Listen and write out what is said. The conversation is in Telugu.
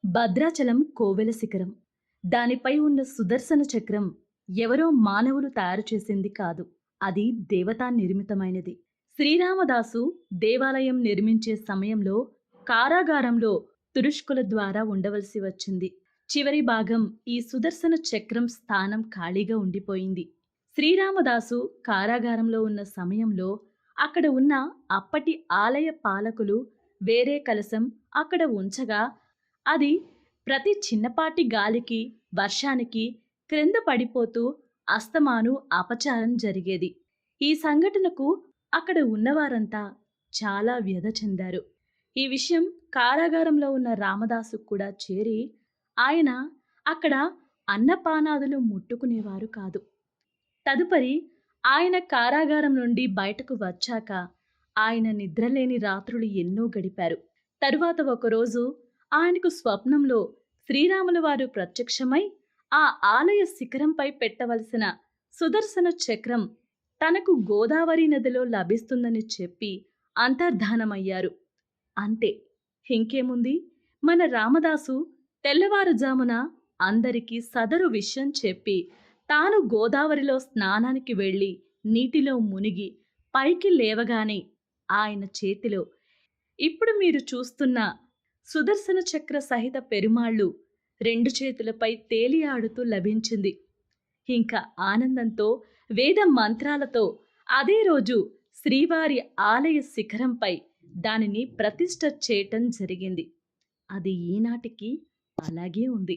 భద్రాచలం కోవెల శిఖరం. దానిపై ఉన్న సుదర్శన చక్రం ఎవరో మానవులు తయారు చేసింది కాదు. అది దేవతా నిర్మితమైనది. శ్రీరామదాసు దేవాలయం నిర్మించే సమయంలో కారాగారంలో తురుష్కుల ద్వారా ఉండవలసి వచ్చింది. చివరి భాగం ఈ సుదర్శన చక్రం స్థానం ఖాళీగా ఉండిపోయింది. శ్రీరామదాసు కారాగారంలో ఉన్న సమయంలో అక్కడ ఉన్న అప్పటి ఆలయ పాలకులు వేరే కలశం అక్కడ ఉంచగా అది ప్రతి చిన్నపాటి గాలికి, వర్షానికి క్రింద పడిపోతూ అస్తమాను అపచారం జరిగేది. ఈ సంఘటనకు అక్కడ ఉన్నవారంతా చాలా వ్యధ చెందారు. ఈ విషయం కారాగారంలో ఉన్న రామదాసు కూడా చేరి ఆయన అక్కడ అన్నపానాదులు ముట్టుకునేవారు కాదు. తదుపరి ఆయన కారాగారం నుండి బయటకు వచ్చాక ఆయన నిద్రలేని రాత్రులు ఎన్నో గడిపారు. తరువాత ఒకరోజు ఆయనకు స్వప్నంలో శ్రీరాముల వారు ప్రత్యక్షమై ఆ ఆలయ శిఖరంపై పెట్టవలసిన సుదర్శన చక్రం తనకు గోదావరి నదిలో లభిస్తుందని చెప్పి అంతర్ధానమయ్యారు. అంతే, ఇంకేముంది, మన రామదాసు తెల్లవారుజామున అందరికీ సదరు విషయం చెప్పి తాను గోదావరిలో స్నానానికి వెళ్ళి నీటిలో మునిగి పైకి లేవగానే ఆయన చేతిలో ఇప్పుడు మీరు చూస్తున్న సుదర్శన చక్ర సహిత పెరుమాళ్ళు రెండు చేతులపై తేలియాడుతూ లభించింది. ఇంకా ఆనందంతో వేద మంత్రాలతో అదే రోజు శ్రీవారి ఆలయ శిఖరంపై దానిని ప్రతిష్ఠ చేయటం జరిగింది. అది ఈనాటికి అలాగే ఉంది.